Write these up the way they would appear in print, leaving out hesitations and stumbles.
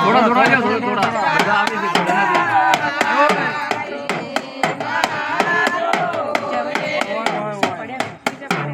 થોડા થોડા લ્યો, થોડા થોડા બધા આવી છે થોડા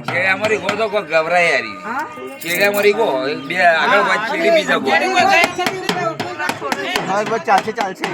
ચેડિયા મરી ગો તો કોઈ ગભરાય યારી ચેડિયા મરી ગો બે આગળ વાત ચેડી બીજા ગો હા બસ ચાલશે ચાલશે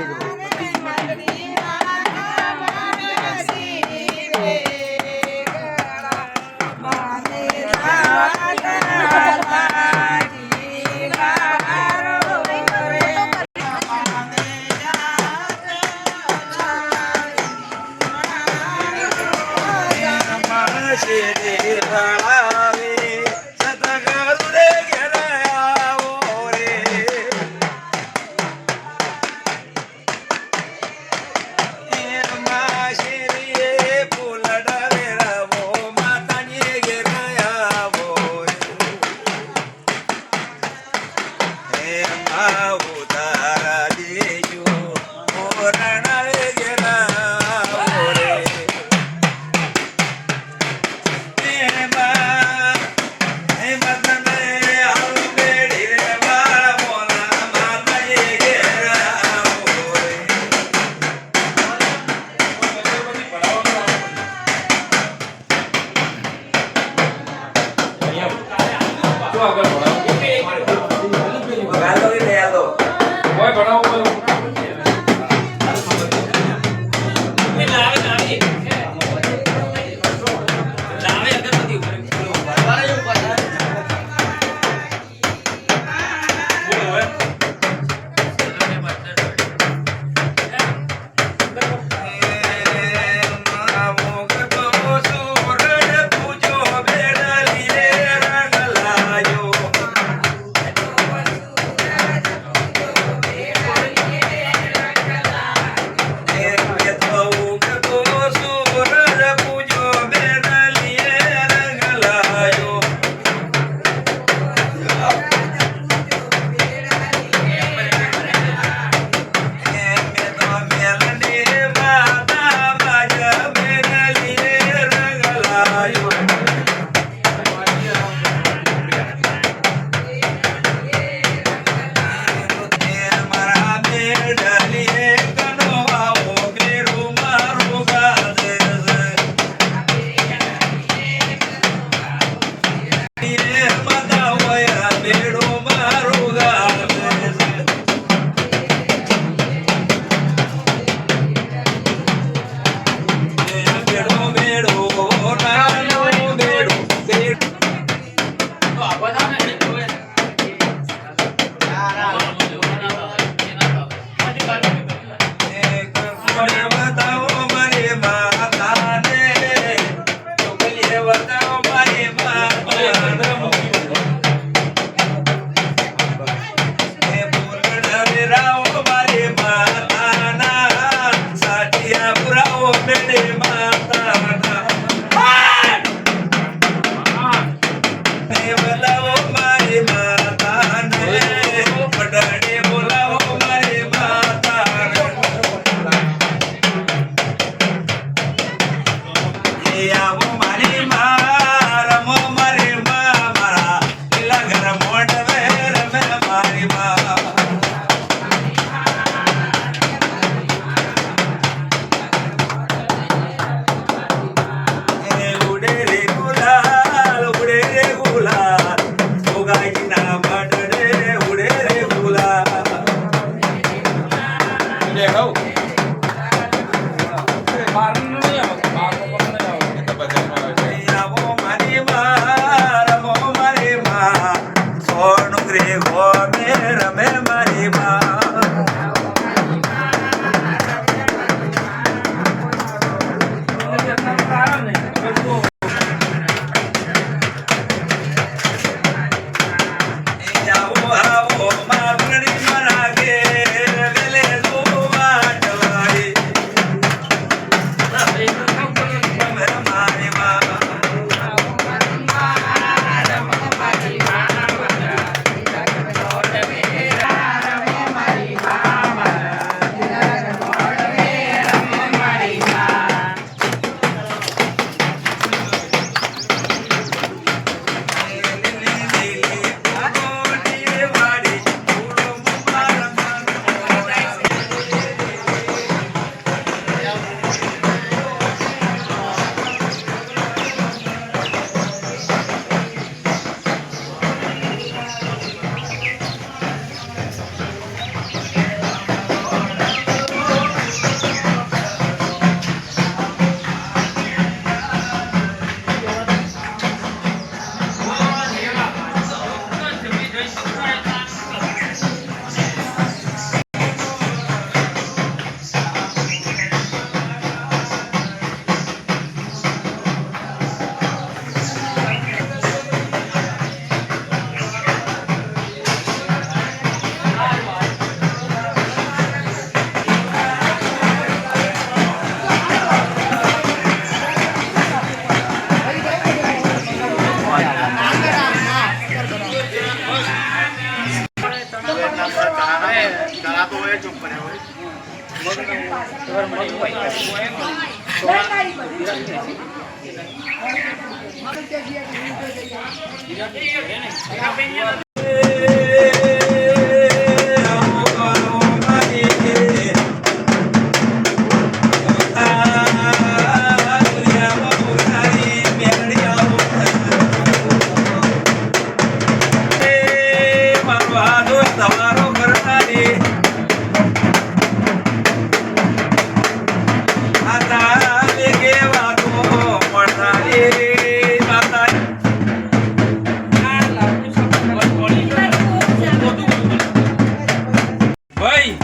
ભાઈ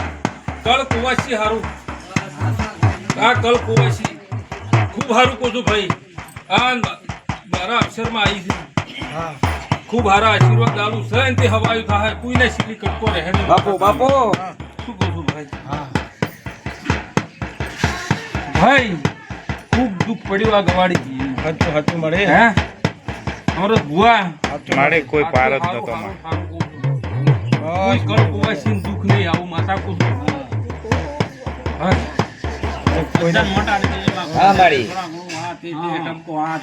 કળ કુવાસી હારું આ કળ કુવાસી ખૂબ હારું કહું છું ભાઈ આ મારા અક્ષરમાં આવી છે ખૂબ હારા આશીર્વાદ આલું છે ને તે હવાયું થાય કોઈને સીધી કટકો રહે નહીં બાપો બાપો શું કહું છું ભાઈ ભાઈ ખૂબ દુઃખ પડ્યું આ ગવાડી હાચું મળે હે અમારો ભુવા મારે કોઈ પાર જ નતો કોઈ કળ કુવાસી દુઃખ નહીં આવું માતા કહું છું હા મારી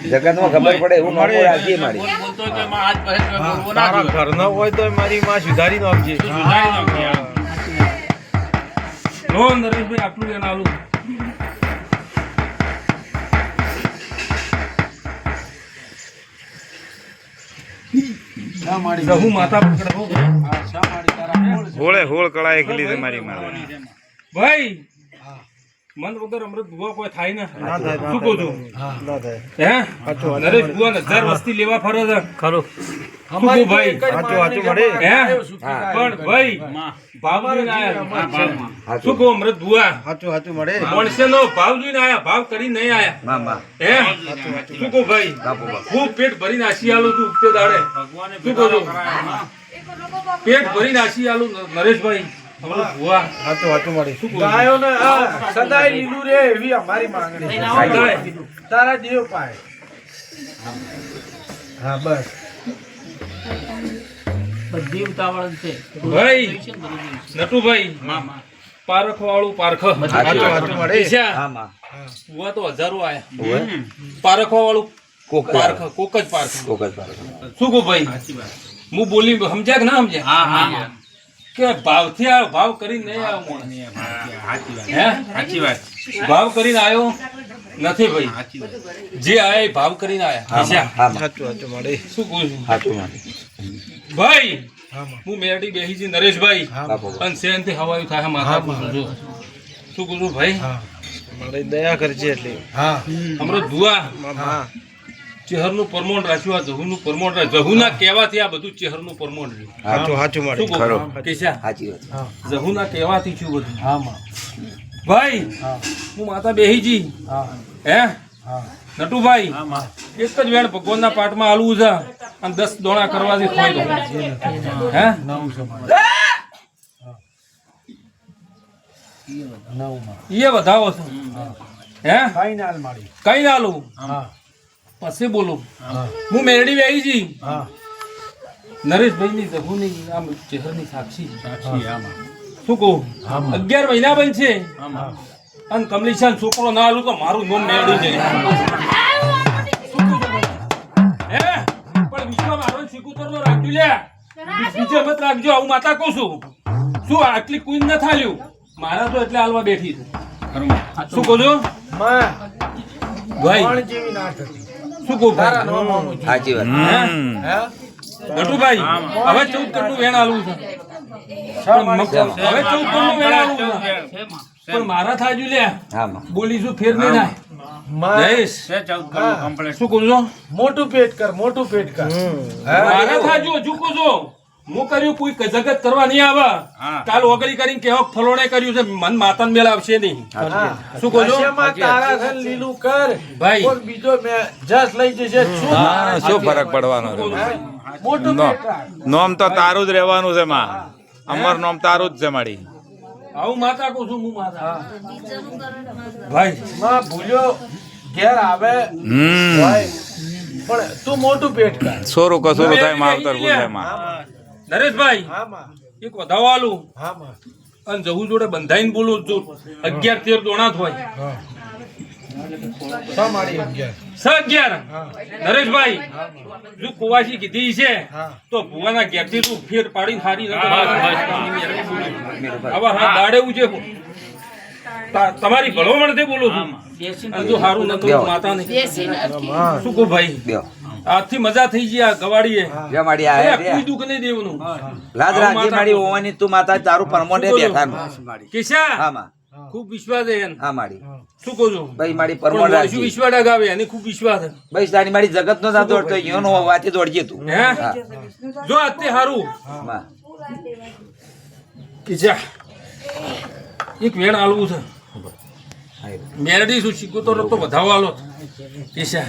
જગતમાં ખબર પડે એવું નોમું રાખજે મારી તારા ઘરનો હોય તો મારી માં સુધારી નાખજે લો નરેશભાઈ આટલું એને આલું હું માતા પકડો હોળ કળા એકલી છે મારી માં ભાઈ મન વગર અમૃત ભુવા કોઈ થાય ને શું કહું છું ના થાય હે નરેશ ભુવા 1000 વસ્તી લેવા ફરે છે ખરું શું કહું ભાઈ હાચું મળે હે પણ ભાઈ ભાવ જોઈને આયા શું કહું અમૃત ભુવા હાચું મળે માણસેનો ભાવ જોઈને આયા ભાવ કરી નહીં આયા મામા હે શું કહું ભાઈ બાપો બાપો ખૂબ પેટ ભરીને આશી આલું તું ઉગતે દાડે શું કહું છું પેટ ભરીને આશી આલું નરેશભાઈ અમારો ભુવા હાચું મળે શું કહું ગાયો ને સદાય લીલું રે એવી અમારી માંગણી છું? તારા દેવ પાય હા બસ ભાઈ નટુભાઈ પારખ વાળું પારખ હાચું મળે હા માં ભુવા તો હજારો આયા પારખવા વાળું કોક પારખ કોક જ પારખ કોક જ પારખ. શું કહું ભાઈ હું બોલી સમજ્યા કે ના સમજ્યા કે ભાવથી આવ્યો ભાવ કરીને નહીં આવ્યો માણસ હે ભાવ કરીને આવ્યો નથી ભાઈ જે આયા એ ભાવ કરીને હા આયા માં, હા માં. હાચું મળે શું કહું છું હાચું મળે. ભાઈ હું મેરડી બેહી છી નરેશભાઈ બાપો બાપો. અને સેનથી હવાયું થાય માથા પૂછું છું શું કહું છું ભાઈ મારે દયા કરજે એટલે હા અમૃત ભુવા હા ચેહરનું પરમોણ રાખ્યું આ જહુનું પરમોણ રાખ્યું જહુના કહેવાથી આ બધું ચેહરનું પરમોણ રહ્યું હાચું મળે શું ખરો. કહું કેશા સાચી વાત. જહુના કહેવાથી છું બધું હા માં ભાઈ હું માતા બેહીજી હા હે હા નટુભાઈ એક જ વેણ ભગવાનના પાઠમાં હાલવું છે અને 10 દોણા કરવાથી ખોઈ દઉં હે નવ સમાજ નવમાં એ વધાવો છે હે ફાઈનલ મારી કઈ ના લઉં હા પછી બોલું હા હું મેરડી બેહીજી હા નરેશભાઈની જહુની આમ ચહેરની સાક્ષી આમાં શું કહું આમાં 11 મહિના બનશે હા અને કમલેશાન છોકરો ના આલું તો મારું નોમ મેળવી જાય હે પણ વિશ્વ મારો સિકુતરનો રાખજો લે બીજે મત રાખજો આવું માતા કહું છું શું આટલી કુઈન ન થાલ્યું મારા તો એટલે હાલવા બેઠી છે શું કહું છું માં ભાઈ પણ જેવી ના થતી શું કહું તારા ભાઈ? નો મામું જી સાચી વાત. હે નટુભાઈ હવે 14 કટનું વેણ આલવું છે હવે 14 કટનું વેણ આલવું છે પણ મારા થાજુ લે હા માં. બોલીશું ફેર નહીં ના માં જયેશ શું કહું છું મોટું પેટ કર મારા થાજુ હજુ કહું છું હું કર્યું કોઈ જગત કરવા નહીં આવે કાલ ઓગળી કરીને કેવો ફલોણે કર્યું છે મન માતાને મેળ આવશે નહીં શું કહું છું આશેમાં તારા ઘર લીલું કર ભાઈ. કોઈ બીજો મે જસ લઈ જશે શું હા શું ફરક પડવાનો છે મોટું નો. પેટ રાખ. નોમ તો તારું જ રહેવાનું છે માં અમર નોમ તારું જ છે મારી આવું માતા કહું છું હું માતા ભાઈ માં ભૂલ્યો ઘેર આવે હોય પણ તું મોટું પેટ કર સોરું કસોરું થાય માવતર પૂછે માં નરેશભાઈ હા માં એક વધાવો આલું હા માં અને જહુ જોડે બંધાઈને બોલું છું 11-13 દોણા હોય હા શા મારી 11 11 નરેશભાઈ જો કુવાસી કીધી છે હા. તો ભુવાના ઘેરથી તું ફેર પાડીને હારી નતો આવા હા દાડેવું છે તમારી ભલામણ થી બોલું છું અને જો હારું નતું માતા ને શું કહું ભાઈ બેહો. આજથી મજા થઈ ગઈ આ ગવાડીએ લે માડી આયા રે. કોઈ દુઃખ નહીં દેવાનું લાજ રાખજે માડી ઓવાની તું માતા તારું પરમોને બેઠાનું. કેશા હા માં ખૂબ વિશ્વાસ છે એને. હા માડી શું કહું છું ભાઈ માડી પણ પરમોને શું રાખજે. વિશ્વાસ ડગાવે એને ખૂબ વિશ્વાસ છે ભાઈ તારી માડી જગત નો ના દોડતો યો નો વાતે દોડજે તું. હે હા જો આજથી હારું માં કેશા એક વેણ આલવું છે મેરડી શું શીખો તો રતો વધાવો આલો કેશા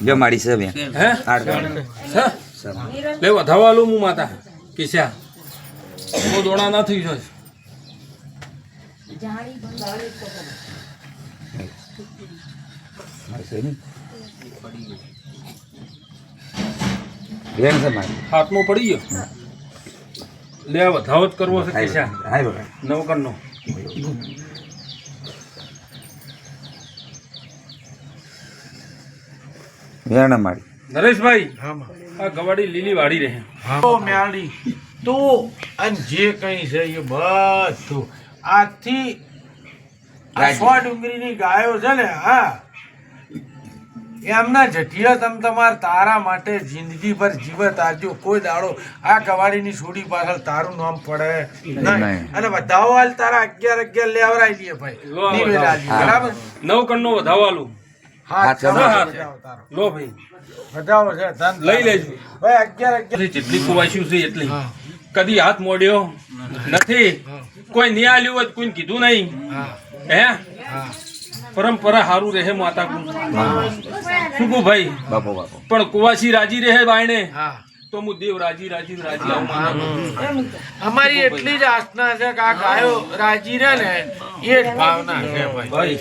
લે માડી છે બેન. હે હાડ દો. લે વધાવો આલો હું માતા કેશા બહુ દોડા ના થઈ જાય મારી છે નહીં? બેન છે મારી. હાથમાં પડી ગયો લે આ વધાવો જ કરવો છે હાય કેશા બકા, હાય બકા. નવકરનો બેન માડી. નરેશભાઈ હા માં આ ગવાડી લીલી વાડી રહે તો મ્યાળી તું અને જે કઈ છે એ બધું આજથી આ 100 ડુંગરીની ગાયો છે ને હા એમના જઠિયા તમ તમાર તારા માટે જિંદગી ભર જીવત આજો કોઈ દાડો આ કવાડીની છોડી પાછળ તારું નામ પડે નહીં. અને બધાઓ હાલ તારા 11 લેવરાઈ દઈએ ભાઈ લો, નિવેદાજી, હા. બરાબર નવકરનો વધાવો આલું હાથ હાથ ચલો, હાથ. બધાઓ તારો. લો ભાઈ બધાઓ છે ધન લઈ લેજો. ભાઈ 11 જેટલી કુવાસ્યું છે એટલી હા કદી હાથ મોડ્યો નથી કોઈ નહીં આલ્યું હોય કોઈને કીધું નહીં હા હે હા પરંપરા હારું રહે માતા કુ શું કહું ભાઈ બાપો બાપો. પણ કુવાસી રાજી રહે બાયણે હા તો હું દેવ રાજી રાજી રાજી આવું માતા. અમારી એટલી જ આસ્થા છે કે આ ગાયો રાજી રહે ને એ જ ભાવના છે ભાઈ ભાઈ